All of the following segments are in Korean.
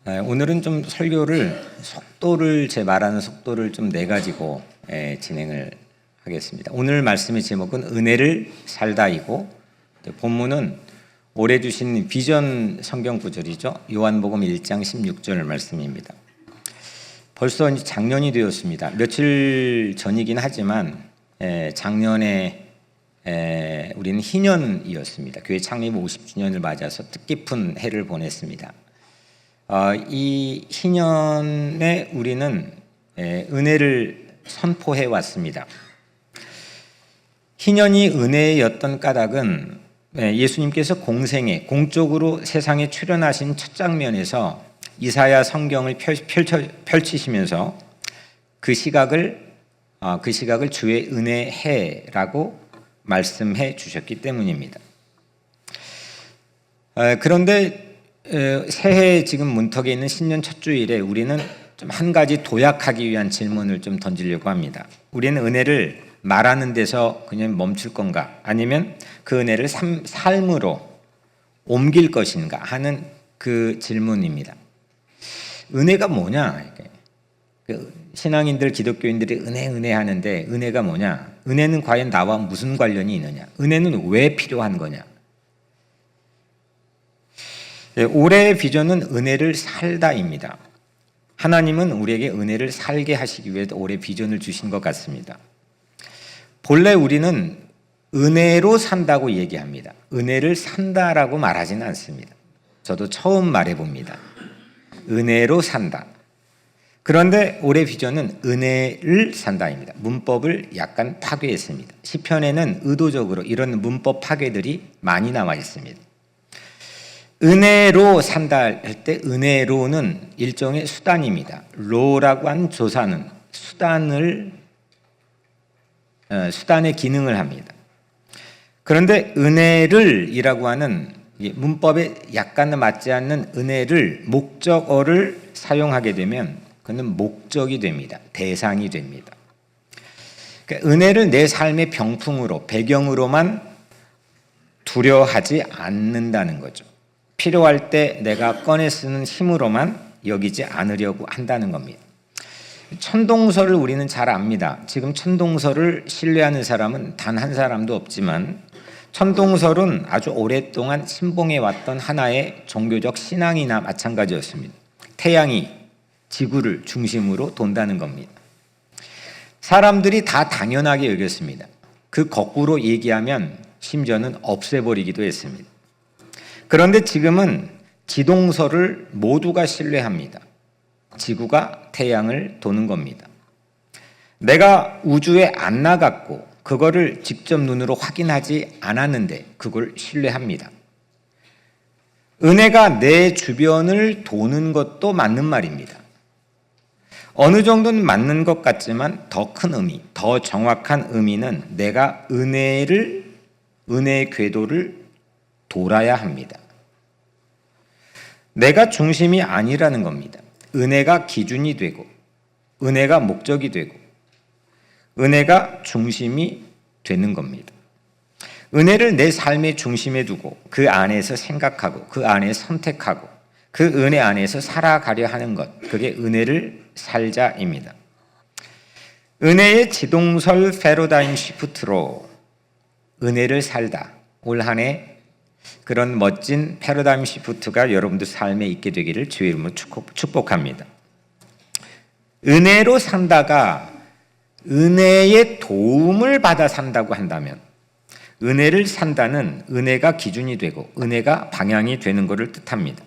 오늘은 좀 설교를 제 말하는 속도를 좀 내가지고 진행을 하겠습니다. 오늘 말씀의 제목은 은혜를 살다이고, 본문은 올해 주신 비전 성경 구절이죠. 요한복음 1장 16절 말씀입니다. 벌써 작년이 되었습니다. 며칠 전이긴 하지만 작년에 우리는 희년이었습니다. 교회 창립 50주년을 맞아서 뜻깊은 해를 보냈습니다. 이 희년에 우리는 은혜를 선포해 왔습니다. 희년이 은혜였던 까닭은 예수님께서 공적으로 세상에 출현하신 첫 장면에서 이사야 성경을 펼치시면서 그 시각을 주의 은혜해라고 말씀해 주셨기 때문입니다. 그런데 새해 지금 문턱에 있는 신년 첫 주일에 우리는 좀 한 가지 도약하기 위한 질문을 좀 던지려고 합니다. 우리는 은혜를 말하는 데서 그냥 멈출 건가? 아니면 그 은혜를 삶으로 옮길 것인가? 하는 그 질문입니다. 은혜가 뭐냐? 신앙인들, 기독교인들이 은혜 하는데 은혜가 뭐냐? 은혜는 과연 나와 무슨 관련이 있느냐? 은혜는 왜 필요한 거냐? 올해의 비전은 은혜를 살다입니다. 하나님은 우리에게 은혜를 살게 하시기 위해 올해 비전을 주신 것 같습니다. 본래 우리는 은혜로 산다고 얘기합니다. 은혜를 산다라고 말하지는 않습니다. 저도 처음 말해봅니다. 은혜로 산다. 그런데 올해 비전은 은혜를 산다입니다. 문법을 약간 파괴했습니다. 시편에는 의도적으로 이런 문법 파괴들이 많이 나와 있습니다. 은혜로 산다 할 때 은혜로는 일종의 수단입니다. 로라고 하는 조사는 수단의 기능을 합니다. 그런데 은혜를이라고 하는 문법에 약간 맞지 않는 은혜를 목적어를 사용하게 되면 그는 목적이 됩니다. 대상이 됩니다. 그러니까 은혜를 내 삶의 병풍으로, 배경으로만 두려워하지 않는다는 거죠. 필요할 때 내가 꺼내 쓰는 힘으로만 여기지 않으려고 한다는 겁니다. 천동설을 우리는 잘 압니다. 지금 천동설을 신뢰하는 사람은 단 한 사람도 없지만 천동설은 아주 오랫동안 신봉해 왔던 하나의 종교적 신앙이나 마찬가지였습니다. 태양이 지구를 중심으로 돈다는 겁니다. 사람들이 다 당연하게 여겼습니다. 그 거꾸로 얘기하면 심지어는 없애버리기도 했습니다. 그런데 지금은 지동설을 모두가 신뢰합니다. 지구가 태양을 도는 겁니다. 내가 우주에 안 나갔고 그거를 직접 눈으로 확인하지 않았는데 그걸 신뢰합니다. 은혜가 내 주변을 도는 것도 맞는 말입니다. 어느 정도는 맞는 것 같지만 더 큰 의미, 더 정확한 의미는 내가 은혜의 궤도를 돌아야 합니다. 내가 중심이 아니라는 겁니다. 은혜가 기준이 되고, 은혜가 목적이 되고, 은혜가 중심이 되는 겁니다. 은혜를 내 삶의 중심에 두고 그 안에서 생각하고 그 안에 선택하고 그 은혜 안에서 살아가려 하는 것, 그게 은혜를 살자입니다. 은혜의 지동설 패러다임 시프트로 은혜를 살다. 올 한 해 그런 멋진 패러다임 시프트가 여러분들 삶에 있게 되기를 주의 이름으로 축복합니다. 은혜로 산다가 은혜의 도움을 받아 산다고 한다면 은혜를 산다는 은혜가 기준이 되고 은혜가 방향이 되는 것을 뜻합니다.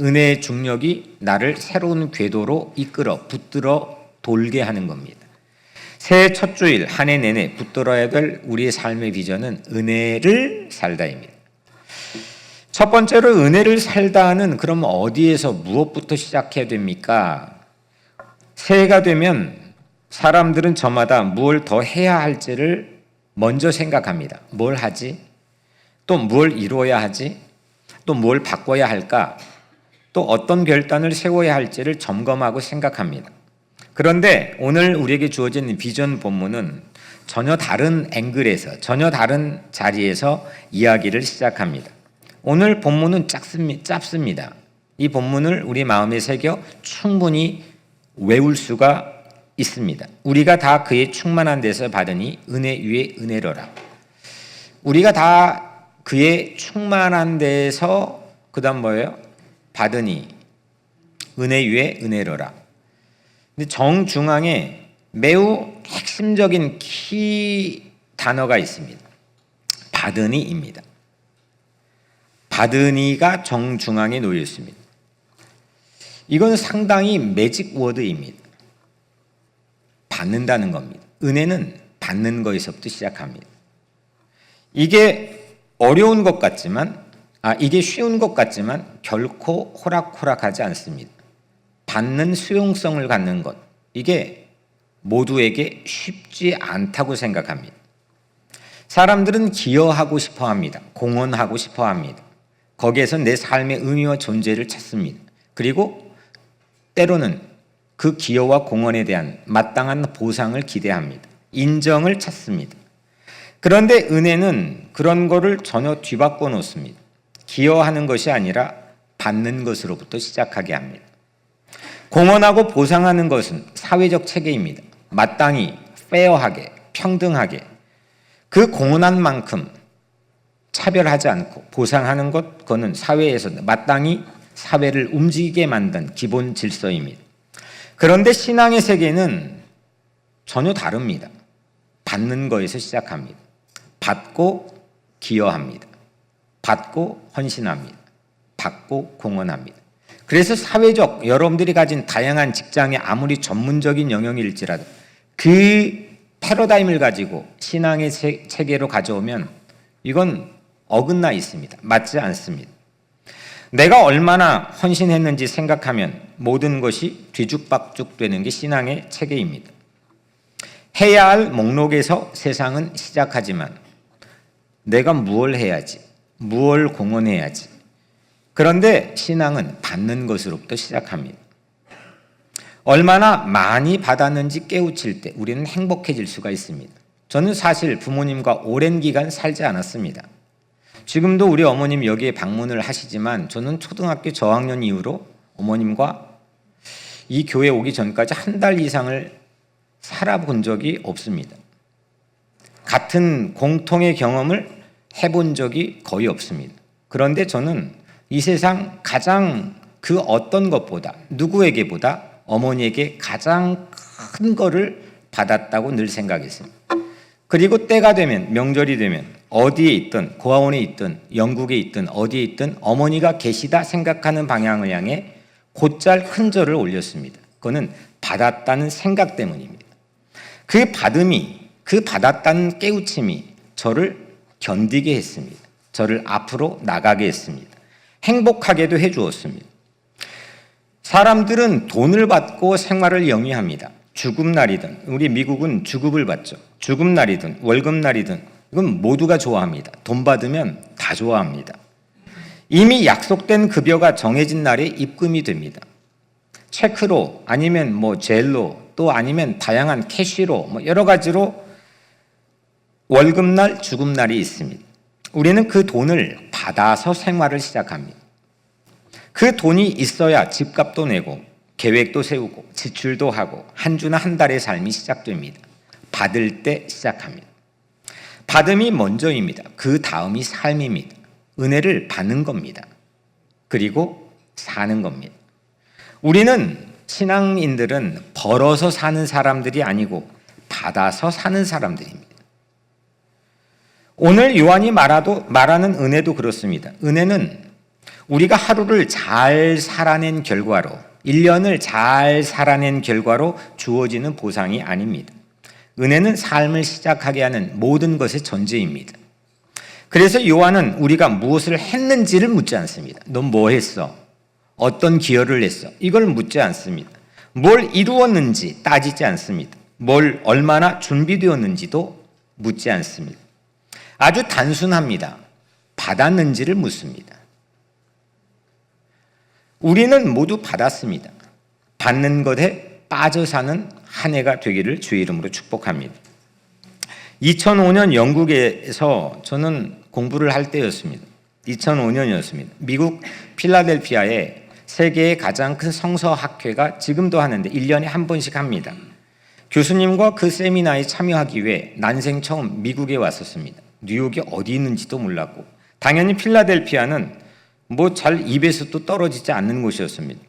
은혜의 중력이 나를 새로운 궤도로 이끌어 붙들어 돌게 하는 겁니다. 새해 첫 주일 한 해 내내 붙들어야 될 우리의 삶의 비전은 은혜를 살다입니다. 첫 번째로 은혜를 살다는 그럼 어디에서 무엇부터 시작해야 됩니까? 새해가 되면 사람들은 저마다 무엇을 더 해야 할지를 먼저 생각합니다. 뭘 하지? 또 뭘 이루어야 하지? 또 뭘 바꿔야 할까? 또 어떤 결단을 세워야 할지를 점검하고 생각합니다. 그런데 오늘 우리에게 주어진 비전 본문은 전혀 다른 앵글에서, 전혀 다른 자리에서 이야기를 시작합니다. 오늘 본문은 짧습니다. 이 본문을 우리 마음에 새겨 충분히 외울 수가 있습니다. 우리가 다 그의 충만한 데서 받으니 은혜 위에 은혜로라. 우리가 다 그의 충만한 데서 그다음 뭐예요? 받으니 은혜 위에 은혜로라. 근데 정중앙에 매우 핵심적인 키 단어가 있습니다. 받으니입니다. 받으니가 정중앙에 놓여 있습니다. 이건 상당히 매직 워드입니다. 받는다는 겁니다. 은혜는 받는 거에서부터 시작합니다. 이게 어려운 것 같지만, 이게 쉬운 것 같지만 결코 호락호락하지 않습니다. 받는 수용성을 갖는 것, 이게 모두에게 쉽지 않다고 생각합니다. 사람들은 기여하고 싶어 합니다. 공헌하고 싶어 합니다. 거기에서 내 삶의 의미와 존재를 찾습니다. 그리고 때로는 그 기여와 공헌에 대한 마땅한 보상을 기대합니다. 인정을 찾습니다. 그런데 은혜는 그런 거를 전혀 뒤바꿔 놓습니다. 기여하는 것이 아니라 받는 것으로부터 시작하게 합니다. 공헌하고 보상하는 것은 사회적 체계입니다. 마땅히, 페어하게, 평등하게 그 공헌한 만큼 차별하지 않고 보상하는 것, 그거는 사회에서 마땅히 사회를 움직이게 만든 기본 질서입니다. 그런데 신앙의 세계는 전혀 다릅니다. 받는 거에서 시작합니다. 받고 기여합니다. 받고 헌신합니다. 받고 공헌합니다. 그래서 사회적 여러분들이 가진 다양한 직장이 아무리 전문적인 영역일지라도 그 패러다임을 가지고 신앙의 체계로 가져오면 이건 어긋나 있습니다. 맞지 않습니다. 내가 얼마나 헌신했는지 생각하면 모든 것이 뒤죽박죽 되는 게 신앙의 체계입니다. 해야 할 목록에서 세상은 시작하지만 내가 무엇을 해야지, 무엇을 공헌해야지. 그런데 신앙은 받는 것으로부터 시작합니다. 얼마나 많이 받았는지 깨우칠 때 우리는 행복해질 수가 있습니다. 저는 사실 부모님과 오랜 기간 살지 않았습니다. 지금도 우리 어머님 여기에 방문을 하시지만 저는 초등학교 저학년 이후로 어머님과 이 교회 오기 전까지 한 달 이상을 살아본 적이 없습니다. 같은 공통의 경험을 해본 적이 거의 없습니다. 그런데 저는 이 세상 가장 그 어떤 것보다 누구에게보다 어머니에게 가장 큰 거를 받았다고 늘 생각했습니다. 그리고 때가 되면, 명절이 되면 어디에 있든 고아원에 있든 영국에 있든 어디에 있든 어머니가 계시다 생각하는 방향을 향해 곧잘 큰 절을 올렸습니다. 그거는 받았다는 생각 때문입니다. 그 받음이, 그 받았다는 깨우침이 저를 견디게 했습니다. 저를 앞으로 나가게 했습니다. 행복하게도 해주었습니다. 사람들은 돈을 받고 생활을 영위합니다. 주급날이든, 우리 미국은 주급을 받죠. 주급날이든 월급날이든 이건 모두가 좋아합니다. 돈 받으면 다 좋아합니다. 이미 약속된 급여가 정해진 날에 입금이 됩니다. 체크로 아니면 젤로 또 아니면 다양한 캐시로 여러 가지로 월급날, 주급날이 있습니다. 우리는 그 돈을 받아서 생활을 시작합니다. 그 돈이 있어야 집값도 내고 계획도 세우고 지출도 하고 한 주나 한 달의 삶이 시작됩니다. 받을 때 시작합니다. 받음이 먼저입니다. 그 다음이 삶입니다. 은혜를 받는 겁니다. 그리고 사는 겁니다. 우리는 신앙인들은 벌어서 사는 사람들이 아니고 받아서 사는 사람들입니다. 오늘 요한이 말하는 은혜도 그렇습니다. 은혜는 우리가 하루를 잘 살아낸 결과로 1년을 잘 살아낸 결과로 주어지는 보상이 아닙니다. 은혜는 삶을 시작하게 하는 모든 것의 전제입니다. 그래서 요한은 우리가 무엇을 했는지를 묻지 않습니다. 넌 뭐 했어? 어떤 기여를 했어? 이걸 묻지 않습니다. 뭘 이루었는지 따지지 않습니다. 뭘 얼마나 준비되었는지도 묻지 않습니다. 아주 단순합니다. 받았는지를 묻습니다. 우리는 모두 받았습니다. 받는 것에 빠져 사는 한 해가 되기를 주의 이름으로 축복합니다. 2005년 영국에서 저는 공부를 할 때였습니다. 2005년이었습니다. 미국 필라델피아에 세계의 가장 큰 성서학회가 지금도 하는데 1년에 한 번씩 합니다. 교수님과 그 세미나에 참여하기 위해 난생 처음 미국에 왔었습니다. 뉴욕이 어디 있는지도 몰랐고 당연히 필라델피아는 뭐 잘 입에서 또 떨어지지 않는 곳이었습니다.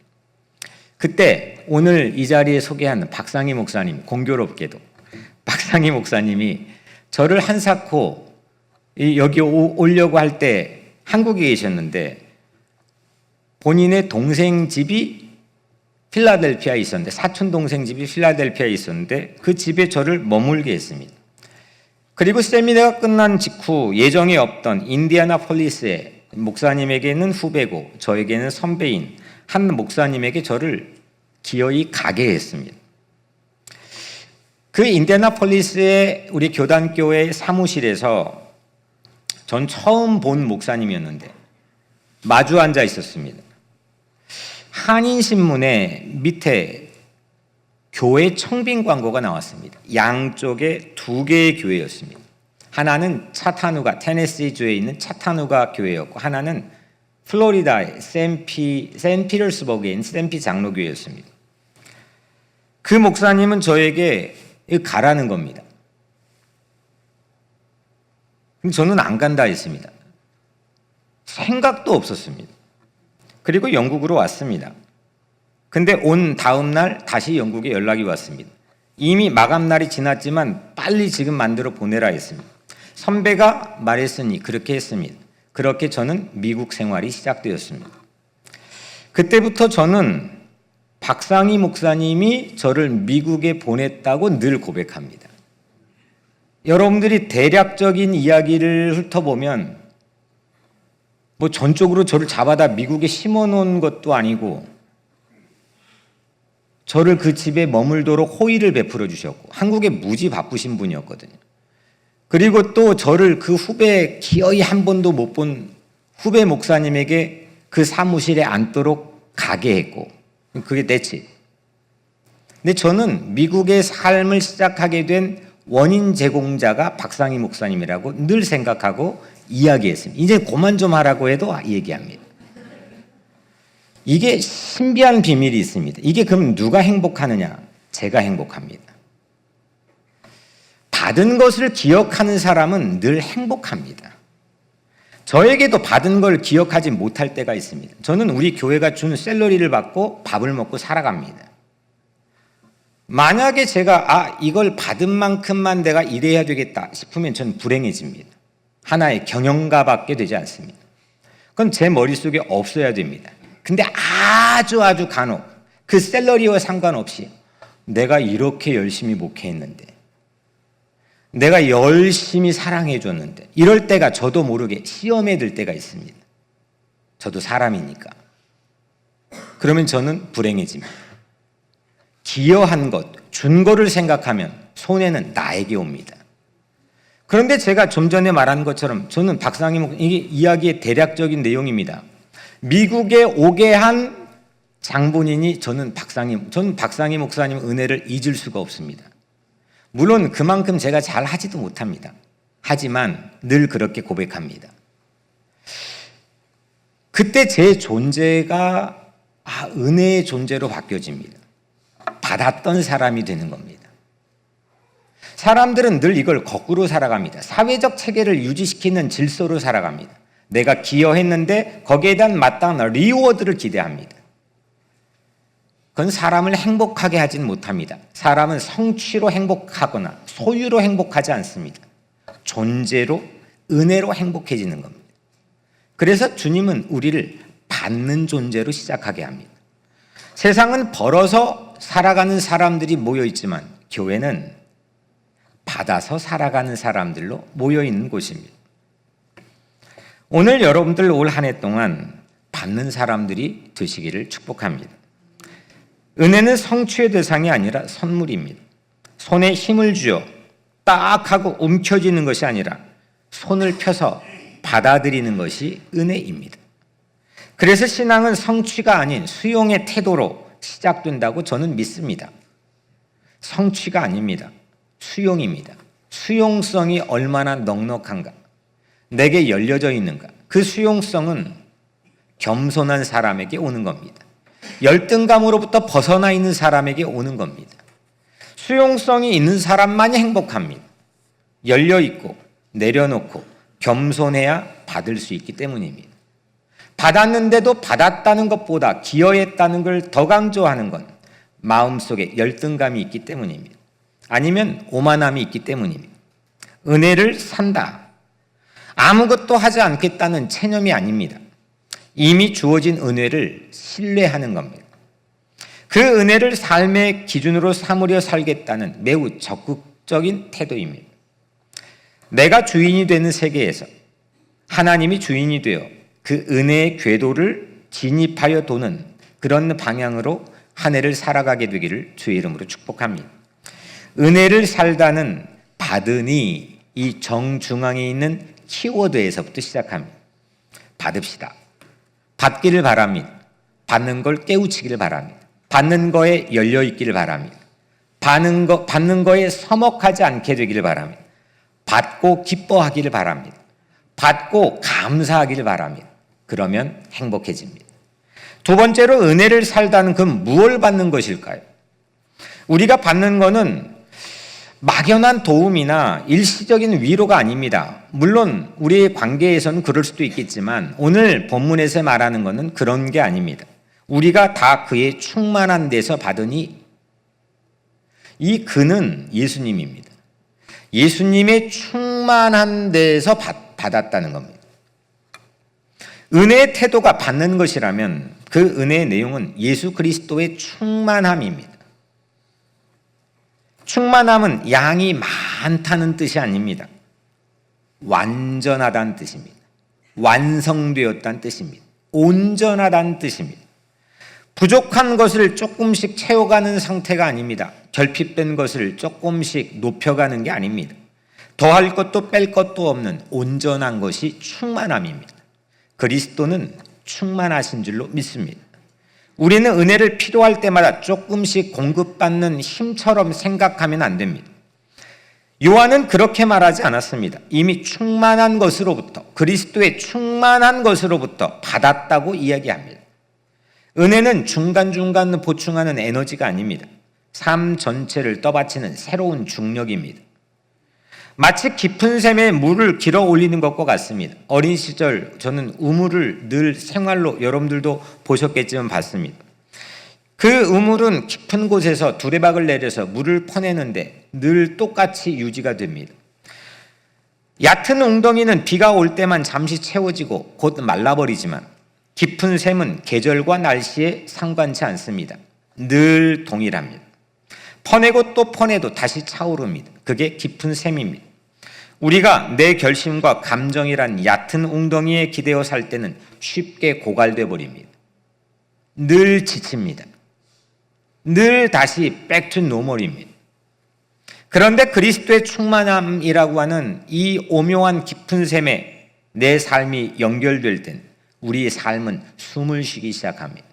그때 오늘 이 자리에 소개한 박상희 목사님, 공교롭게도 박상희 목사님이 저를 한사코 여기 오려고 할 때 한국에 계셨는데 본인의 동생 집이 필라델피아에 있었는데, 사촌 동생 집이 필라델피아에 있었는데 그 집에 저를 머물게 했습니다. 그리고 세미나가 끝난 직후 예정에 없던 인디애나폴리스에 목사님에게는 후배고 저에게는 선배인 한 목사님에게 저를 기어이 가게 했습니다. 그 인디애나폴리스의 우리 교단교회 사무실에서 전 처음 본 목사님이었는데 마주 앉아 있었습니다. 한인신문에 밑에 교회 청빙 광고가 나왔습니다. 양쪽에 두 개의 교회였습니다. 하나는 차타누가, 테네시주에 있는 차타누가 교회였고 하나는 플로리다의 샌피터스버그에 있는 샌피 장로교회였습니다. 그 목사님은 저에게 가라는 겁니다. 저는 안 간다 했습니다. 생각도 없었습니다. 그리고 영국으로 왔습니다. 근데 온 다음 날 다시 영국에 연락이 왔습니다. 이미 마감날이 지났지만 빨리 지금 만들어 보내라 했습니다. 선배가 말했으니 그렇게 했습니다. 그렇게 저는 미국 생활이 시작되었습니다. 그때부터 저는 박상희 목사님이 저를 미국에 보냈다고 늘 고백합니다. 여러분들이 대략적인 이야기를 훑어보면 뭐 전적으로 저를 잡아다 미국에 심어놓은 것도 아니고 저를 그 집에 머물도록 호의를 베풀어 주셨고 한국에 무지 바쁘신 분이었거든요. 그리고 또 저를 그 후배 기어이 한 번도 못 본 후배 목사님에게 그 사무실에 앉도록 가게 했고 그게 대치. 근데 저는 미국의 삶을 시작하게 된 원인 제공자가 박상희 목사님이라고 늘 생각하고 이야기했습니다. 이제 그만 좀 하라고 해도 얘기합니다. 이게 신비한 비밀이 있습니다. 이게 그럼 누가 행복하느냐? 제가 행복합니다. 받은 것을 기억하는 사람은 늘 행복합니다. 저에게도 받은 걸 기억하지 못할 때가 있습니다. 저는 우리 교회가 준 샐러리를 받고 밥을 먹고 살아갑니다. 만약에 제가 이걸 받은 만큼만 내가 일해야 되겠다 싶으면 저는 불행해집니다. 하나의 경영가밖에 되지 않습니다. 그건 제 머릿속에 없어야 됩니다. 근데 아주 간혹 그 샐러리와 상관없이 내가 이렇게 열심히 목회했는데 내가 열심히 사랑해줬는데 이럴 때가 저도 모르게 시험에 들 때가 있습니다. 저도 사람이니까. 그러면 저는 불행해집니다. 기여한 것, 준 거를 생각하면 손해는 나에게 옵니다. 그런데 제가 좀 전에 말한 것처럼 저는 박상희 목사님, 이게 이야기의 대략적인 내용입니다. 미국에 오게 한 장본인이 저는 박상희 목사님 은혜를 잊을 수가 없습니다. 물론 그만큼 제가 잘 하지도 못합니다. 하지만 늘 그렇게 고백합니다. 그때 제 존재가 은혜의 존재로 바뀌어집니다. 받았던 사람이 되는 겁니다. 사람들은 늘 이걸 거꾸로 살아갑니다. 사회적 체계를 유지시키는 질서로 살아갑니다. 내가 기여했는데 거기에 대한 마땅한 리워드를 기대합니다. 그건 사람을 행복하게 하진 못합니다. 사람은 성취로 행복하거나 소유로 행복하지 않습니다. 존재로, 은혜로 행복해지는 겁니다. 그래서 주님은 우리를 받는 존재로 시작하게 합니다. 세상은 벌어서 살아가는 사람들이 모여 있지만 교회는 받아서 살아가는 사람들로 모여 있는 곳입니다. 오늘 여러분들 올 한 해 동안 받는 사람들이 되시기를 축복합니다. 은혜는 성취의 대상이 아니라 선물입니다. 손에 힘을 쥐어 딱 하고 움켜쥐는 것이 아니라 손을 펴서 받아들이는 것이 은혜입니다. 그래서 신앙은 성취가 아닌 수용의 태도로 시작된다고 저는 믿습니다. 성취가 아닙니다. 수용입니다. 수용성이 얼마나 넉넉한가, 내게 열려져 있는가, 그 수용성은 겸손한 사람에게 오는 겁니다. 열등감으로부터 벗어나 있는 사람에게 오는 겁니다. 수용성이 있는 사람만이 행복합니다. 열려있고 내려놓고 겸손해야 받을 수 있기 때문입니다. 받았는데도 받았다는 것보다 기여했다는 걸 더 강조하는 건 마음속에 열등감이 있기 때문입니다. 아니면 오만함이 있기 때문입니다. 은혜를 산다. 아무것도 하지 않겠다는 체념이 아닙니다. 이미 주어진 은혜를 신뢰하는 겁니다. 그 은혜를 삶의 기준으로 삼으려 살겠다는 매우 적극적인 태도입니다. 내가 주인이 되는 세계에서 하나님이 주인이 되어 그 은혜의 궤도를 진입하여 도는 그런 방향으로 한 해를 살아가게 되기를 주의 이름으로 축복합니다. 은혜를 살다는 받으니 이 정중앙에 있는 키워드에서부터 시작합니다. 받읍시다. 받기를 바랍니다. 받는 걸 깨우치기를 바랍니다. 받는 거에 열려 있기를 바랍니다. 받는 거에 서먹하지 않게 되기를 바랍니다. 받고 기뻐하기를 바랍니다. 받고 감사하기를 바랍니다. 그러면 행복해집니다. 두 번째로 은혜를 살다는 그 무엇을 받는 것일까요? 우리가 받는 것은 막연한 도움이나 일시적인 위로가 아닙니다. 물론 우리의 관계에서는 그럴 수도 있겠지만 오늘 본문에서 말하는 것은 그런 게 아닙니다. 우리가 다 그의 충만한 데서 받으니 이 그는 예수님입니다. 예수님의 충만한 데서 받았다는 겁니다. 은혜의 태도가 받는 것이라면 그 은혜의 내용은 예수 그리스도의 충만함입니다. 충만함은 양이 많다는 뜻이 아닙니다. 완전하다는 뜻입니다. 완성되었다는 뜻입니다. 온전하다는 뜻입니다. 부족한 것을 조금씩 채워가는 상태가 아닙니다. 결핍된 것을 조금씩 높여가는 게 아닙니다. 더할 것도 뺄 것도 없는 온전한 것이 충만함입니다. 그리스도는 충만하신 줄로 믿습니다. 우리는 은혜를 필요할 때마다 조금씩 공급받는 힘처럼 생각하면 안 됩니다. 요한은 그렇게 말하지 않았습니다. 이미 충만한 것으로부터, 그리스도의 충만한 것으로부터 받았다고 이야기합니다. 은혜는 중간중간 보충하는 에너지가 아닙니다. 삶 전체를 떠받치는 새로운 중력입니다. 마치 깊은 샘에 물을 길어 올리는 것과 같습니다. 어린 시절 저는 우물을 늘 생활로 여러분들도 보셨겠지만 봤습니다. 그 우물은 깊은 곳에서 두레박을 내려서 물을 퍼내는데 늘 똑같이 유지가 됩니다. 얕은 웅덩이는 비가 올 때만 잠시 채워지고 곧 말라버리지만 깊은 샘은 계절과 날씨에 상관치 않습니다. 늘 동일합니다. 퍼내고 또 퍼내도 다시 차오릅니다. 그게 깊은 샘입니다. 우리가 내 결심과 감정이란 얕은 웅덩이에 기대어 살 때는 쉽게 고갈돼 버립니다. 늘 지칩니다. 늘 다시 back to normal입니다. 그런데 그리스도의 충만함이라고 하는 이 오묘한 깊은 샘에 내 삶이 연결될 땐 우리의 삶은 숨을 쉬기 시작합니다.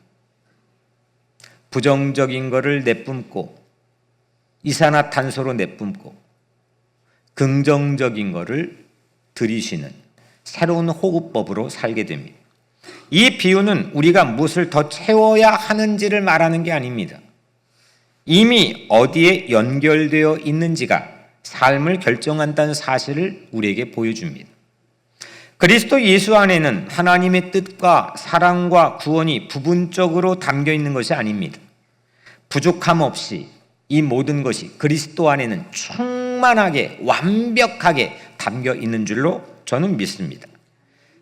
부정적인 것을 내뿜고 이산화탄소로 내뿜고 긍정적인 것을 들이쉬는 새로운 호흡법으로 살게 됩니다. 이 비유는 우리가 무엇을 더 채워야 하는지를 말하는 게 아닙니다. 이미 어디에 연결되어 있는지가 삶을 결정한다는 사실을 우리에게 보여줍니다. 그리스도 예수 안에는 하나님의 뜻과 사랑과 구원이 부분적으로 담겨 있는 것이 아닙니다. 부족함 없이 이 모든 것이 그리스도 안에는 충만하게 완벽하게 담겨 있는 줄로 저는 믿습니다.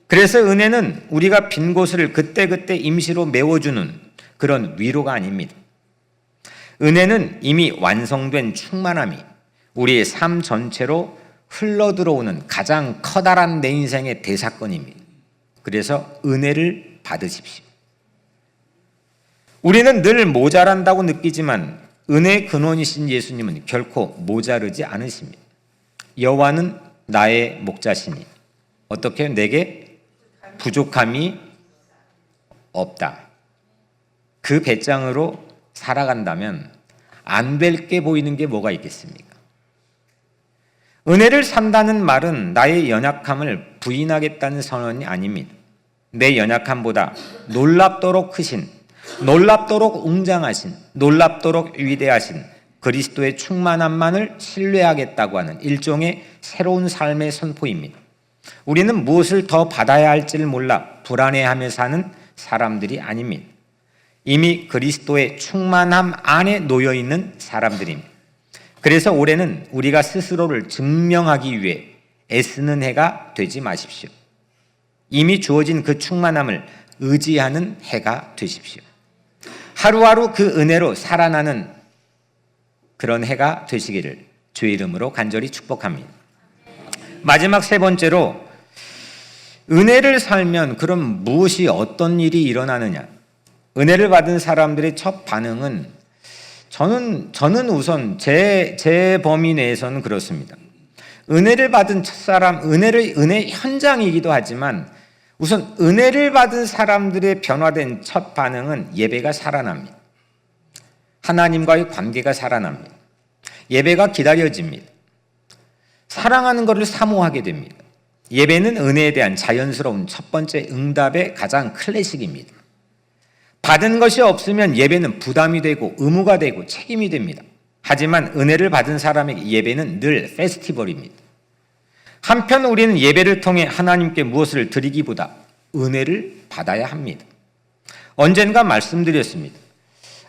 그래서 은혜는 우리가 빈 곳을 그때그때 임시로 메워주는 그런 위로가 아닙니다. 은혜는 이미 완성된 충만함이 우리의 삶 전체로 흘러들어오는 가장 커다란 내 인생의 대사건입니다. 그래서 은혜를 받으십시오. 우리는 늘 모자란다고 느끼지만 은혜의 근원이신 예수님은 결코 모자르지 않으십니다. 여호와는 나의 목자시니 어떻게 내게 부족함이 없다. 그 배짱으로 살아간다면 안 될 게 보이는 게 뭐가 있겠습니까? 은혜를 산다는 말은 나의 연약함을 부인하겠다는 선언이 아닙니다. 내 연약함보다 놀랍도록 크신 놀랍도록 웅장하신, 놀랍도록 위대하신 그리스도의 충만함만을 신뢰하겠다고 하는 일종의 새로운 삶의 선포입니다. 우리는 무엇을 더 받아야 할지를 몰라 불안해하며 사는 사람들이 아닙니다. 이미 그리스도의 충만함 안에 놓여 있는 사람들입니다. 그래서 올해는 우리가 스스로를 증명하기 위해 애쓰는 해가 되지 마십시오. 이미 주어진 그 충만함을 의지하는 해가 되십시오. 하루하루 그 은혜로 살아나는 그런 해가 되시기를 주의 이름으로 간절히 축복합니다. 마지막 세 번째로, 은혜를 살면 그럼 무엇이 어떤 일이 일어나느냐? 은혜를 받은 사람들의 첫 반응은 저는 우선 제 범위 내에서는 그렇습니다. 은혜를 받은 첫사람, 은혜 현장이기도 하지만 우선 은혜를 받은 사람들의 변화된 첫 반응은 예배가 살아납니다. 하나님과의 관계가 살아납니다. 예배가 기다려집니다. 사랑하는 것을 사모하게 됩니다. 예배는 은혜에 대한 자연스러운 첫 번째 응답의 가장 클래식입니다. 받은 것이 없으면 예배는 부담이 되고 의무가 되고 책임이 됩니다. 하지만 은혜를 받은 사람에게 예배는 늘 페스티벌입니다. 한편 우리는 예배를 통해 하나님께 무엇을 드리기보다 은혜를 받아야 합니다. 언젠가 말씀드렸습니다.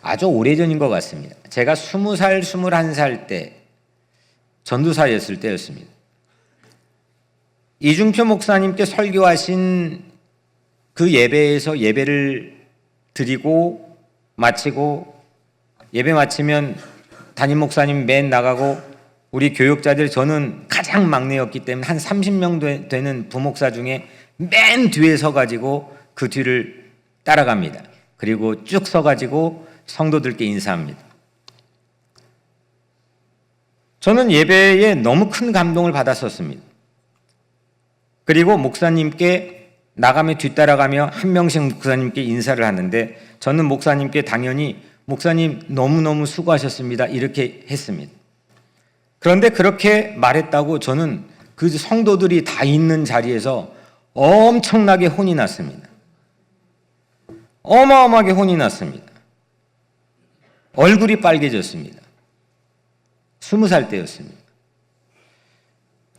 아주 오래전인 것 같습니다. 제가 20살, 21살 때 전도사였을 때였습니다. 이중표 목사님께 설교하신 그 예배에서 예배를 드리고 마치고, 예배 마치면 담임 목사님 맨 나가고 우리 교육자들, 저는 가장 막내였기 때문에 한 30명 되는 부목사 중에 맨 뒤에 서가지고 그 뒤를 따라갑니다. 그리고 쭉 서가지고 성도들께 인사합니다. 저는 예배에 너무 큰 감동을 받았었습니다. 그리고 목사님께 나가며 뒤따라가며 한 명씩 목사님께 인사를 하는데, 저는 목사님께 당연히 목사님 너무너무 수고하셨습니다 이렇게 했습니다. 그런데 그렇게 말했다고 저는 그 성도들이 다 있는 자리에서 엄청나게 혼이 났습니다. 어마어마하게 혼이 났습니다. 얼굴이 빨개졌습니다. 20살 때였습니다.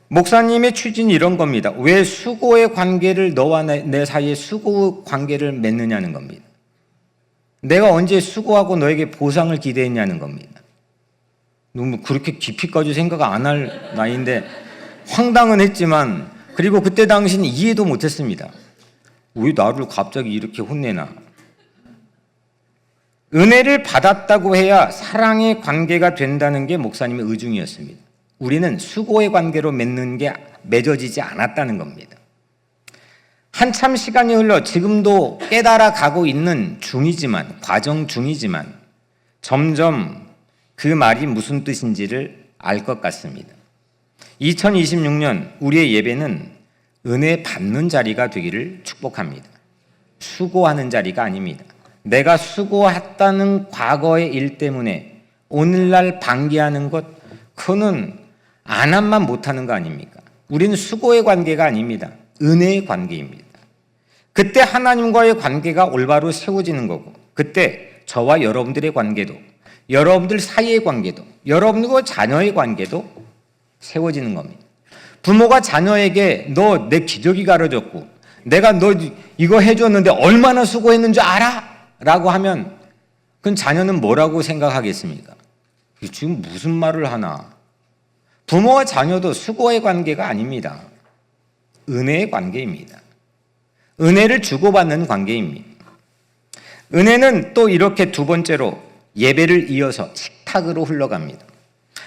목사님의 취지는 이런 겁니다. 왜 수고의 관계를, 너와 내 사이에 수고 관계를 맺느냐는 겁니다. 내가 언제 수고하고 너에게 보상을 기대했냐는 겁니다. 너무 그렇게 깊이까지 생각 안 할 나이인데 황당은 했지만, 그리고 그때 당시는 이해도 못했습니다. 왜 나를 갑자기 이렇게 혼내나. 은혜를 받았다고 해야 사랑의 관계가 된다는 게 목사님의 의중이었습니다. 우리는 수고의 관계로 맺어지지 않았다는 겁니다. 한참 시간이 흘러 지금도 깨달아 가고 있는 중이지만, 과정 중이지만 점점 그 말이 무슨 뜻인지를 알 것 같습니다. 2026년 우리의 예배는 은혜 받는 자리가 되기를 축복합니다. 수고하는 자리가 아닙니다. 내가 수고했다는 과거의 일 때문에 오늘날 방기하는 것, 그거는 안 함만 못하는 거 아닙니까? 우리는 수고의 관계가 아닙니다. 은혜의 관계입니다. 그때 하나님과의 관계가 올바로 세워지는 거고, 그때 저와 여러분들의 관계도, 여러분들 사이의 관계도, 여러분과 자녀의 관계도 세워지는 겁니다. 부모가 자녀에게 너 내 기저귀 갈아줬고 내가 너 이거 해줬는데 얼마나 수고했는 줄 알아? 라고 하면 그건 자녀는 뭐라고 생각하겠습니까? 지금 무슨 말을 하나? 부모와 자녀도 수고의 관계가 아닙니다. 은혜의 관계입니다. 은혜를 주고받는 관계입니다. 은혜는 또 이렇게 두 번째로 예배를 이어서 식탁으로 흘러갑니다.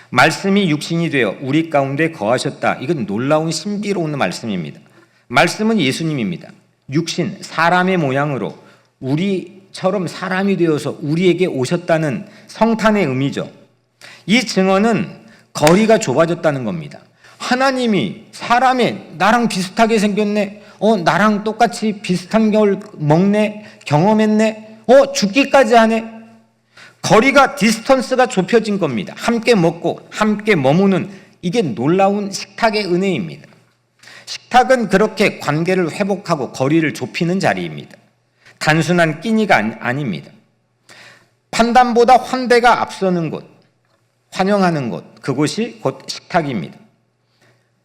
말씀이 육신이 되어 우리 가운데 거하셨다. 이건 놀라운 신비로운 말씀입니다. 말씀은 예수님입니다. 육신, 사람의 모양으로 우리처럼 사람이 되어서 우리에게 오셨다는 성탄의 의미죠. 이 증언은 거리가 좁아졌다는 겁니다. 하나님이 사람의 나랑 비슷하게 생겼네. 나랑 똑같이 비슷한 걸 먹네. 경험했네. 죽기까지 하네. 거리가, 디스턴스가 좁혀진 겁니다. 함께 먹고 함께 머무는, 이게 놀라운 식탁의 은혜입니다. 식탁은 그렇게 관계를 회복하고 거리를 좁히는 자리입니다. 단순한 끼니가 아닙니다. 환단보다 환대가 앞서는 곳, 환영하는 곳, 그곳이 곧 식탁입니다.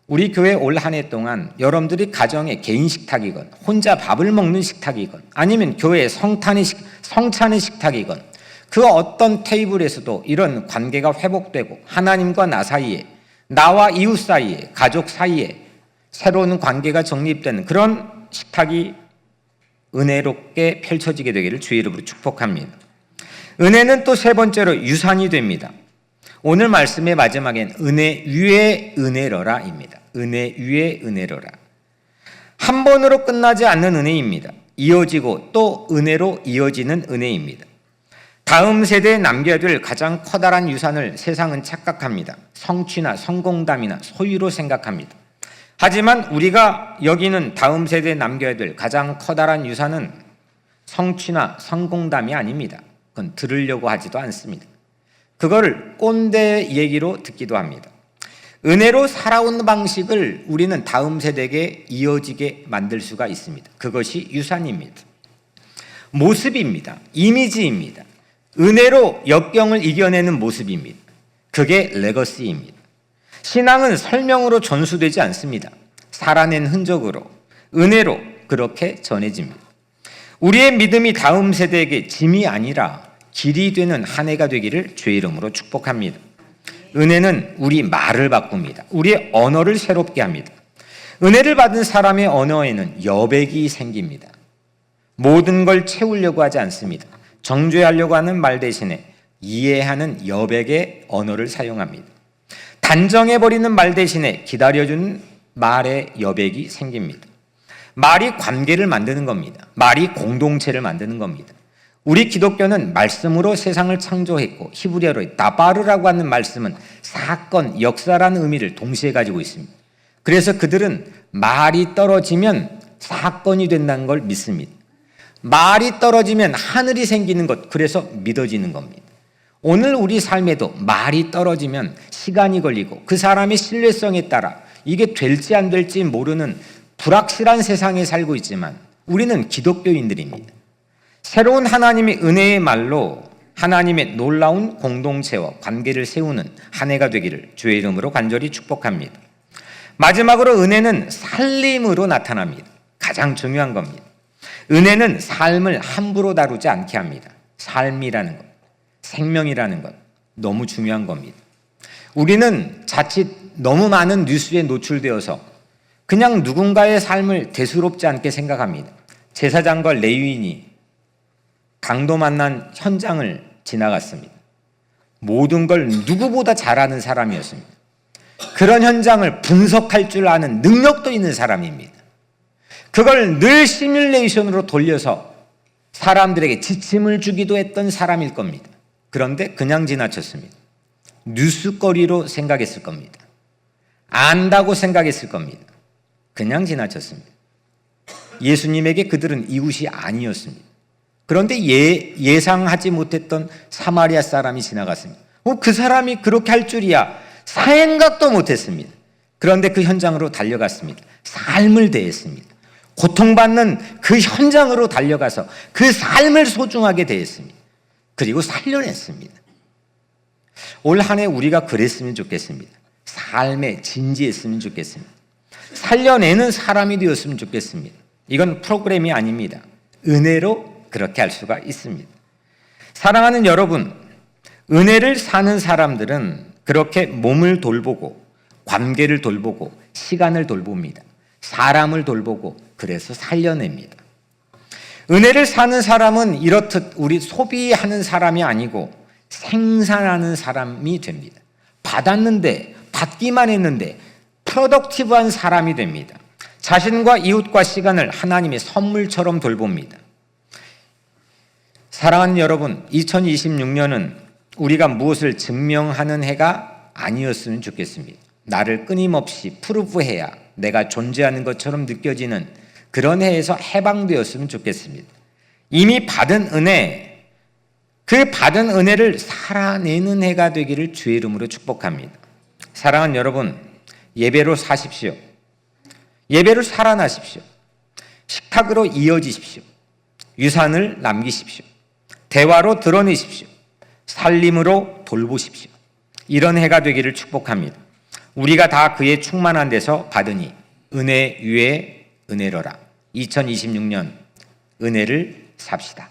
우리 교회 올 한 해 동안 여러분들이 가정의 개인 식탁이건 혼자 밥을 먹는 식탁이건 아니면 교회 성찬의 식탁이건 그 어떤 테이블에서도 이런 관계가 회복되고 하나님과 나 사이에, 나와 이웃 사이에, 가족 사이에 새로운 관계가 정립되는 그런 식탁이 은혜롭게 펼쳐지게 되기를 주의 이름으로 축복합니다. 은혜는 또 세 번째로 유산이 됩니다. 오늘 말씀의 마지막엔 은혜 위에 은혜러라입니다. 은혜 위에 은혜러라. 한 번으로 끝나지 않는 은혜입니다. 이어지고 또 은혜로 이어지는 은혜입니다. 다음 세대에 남겨야 될 가장 커다란 유산을 세상은 착각합니다. 성취나 성공담이나 소유로 생각합니다. 하지만 우리가 여기는 다음 세대에 남겨야 될 가장 커다란 유산은 성취나 성공담이 아닙니다. 그건 들으려고 하지도 않습니다. 그걸 꼰대 얘기로 듣기도 합니다. 은혜로 살아온 방식을 우리는 다음 세대에게 이어지게 만들 수가 있습니다. 그것이 유산입니다. 모습입니다. 이미지입니다. 은혜로 역경을 이겨내는 모습입니다. 그게 레거시입니다. 신앙은 설명으로 전수되지 않습니다. 살아낸 흔적으로, 은혜로 그렇게 전해집니다. 우리의 믿음이 다음 세대에게 짐이 아니라 길이 되는 한 해가 되기를 주의 이름으로 축복합니다. 은혜는 우리 말을 바꿉니다. 우리의 언어를 새롭게 합니다. 은혜를 받은 사람의 언어에는 여백이 생깁니다. 모든 걸 채우려고 하지 않습니다. 정죄하려고 하는 말 대신에 이해하는 여백의 언어를 사용합니다. 단정해버리는 말 대신에 기다려주는 말의 여백이 생깁니다. 말이 관계를 만드는 겁니다. 말이 공동체를 만드는 겁니다. 우리 기독교는 말씀으로 세상을 창조했고 히브리어로 다바르라고 하는 말씀은 사건, 역사라는 의미를 동시에 가지고 있습니다. 그래서 그들은 말이 떨어지면 사건이 된다는 걸 믿습니다. 말이 떨어지면 하늘이 생기는 것, 그래서 믿어지는 겁니다. 오늘 우리 삶에도 말이 떨어지면 시간이 걸리고 그 사람의 신뢰성에 따라 이게 될지 안 될지 모르는 불확실한 세상에 살고 있지만 우리는 기독교인들입니다. 새로운 하나님의 은혜의 말로 하나님의 놀라운 공동체와 관계를 세우는 한 해가 되기를 주의 이름으로 간절히 축복합니다. 마지막으로 은혜는 살림으로 나타납니다. 가장 중요한 겁니다. 은혜는 삶을 함부로 다루지 않게 합니다. 삶이라는 것, 생명이라는 것 너무 중요한 겁니다. 우리는 자칫 너무 많은 뉴스에 노출되어서 그냥 누군가의 삶을 대수롭지 않게 생각합니다. 제사장과 레위인이 강도 만난 현장을 지나갔습니다. 모든 걸 누구보다 잘하는 사람이었습니다. 그런 현장을 분석할 줄 아는 능력도 있는 사람입니다. 그걸 늘 시뮬레이션으로 돌려서 사람들에게 지침을 주기도 했던 사람일 겁니다. 그런데 그냥 지나쳤습니다. 뉴스거리로 생각했을 겁니다. 안다고 생각했을 겁니다. 그냥 지나쳤습니다. 예수님에게 그들은 이웃이 아니었습니다. 그런데 예상하지 못했던 사마리아 사람이 지나갔습니다. 그 사람이 그렇게 할 줄이야 생각도 못했습니다. 그런데 그 현장으로 달려갔습니다. 삶을 대했습니다. 고통받는 그 현장으로 달려가서 그 삶을 소중하게 대했습니다. 그리고 살려냈습니다. 올 한 해 우리가 그랬으면 좋겠습니다. 삶에 진지했으면 좋겠습니다. 살려내는 사람이 되었으면 좋겠습니다. 이건 프로그램이 아닙니다. 은혜로 그렇게 할 수가 있습니다. 사랑하는 여러분, 은혜를 사는 사람들은 그렇게 몸을 돌보고 관계를 돌보고 시간을 돌봅니다. 사람을 돌보고 그래서 살려냅니다. 은혜를 사는 사람은 이렇듯 우리 소비하는 사람이 아니고 생산하는 사람이 됩니다. 받았는데 받기만 했는데 프로덕티브한 사람이 됩니다. 자신과 이웃과 시간을 하나님의 선물처럼 돌봅니다. 사랑하는 여러분, 2026년은 우리가 무엇을 증명하는 해가 아니었으면 좋겠습니다. 나를 끊임없이 프루브해야 내가 존재하는 것처럼 느껴지는 그런 해에서 해방되었으면 좋겠습니다. 이미 받은 은혜, 그 받은 은혜를 살아내는 해가 되기를 주의 이름으로 축복합니다. 사랑하는 여러분, 예배로 사십시오. 예배로 살아나십시오. 식탁으로 이어지십시오. 유산을 남기십시오. 대화로 드러내십시오. 살림으로 돌보십시오. 이런 해가 되기를 축복합니다. 우리가 다 그의 충만한 데서 받으니 은혜 위에 은혜로라. 2026년 은혜를 삽시다.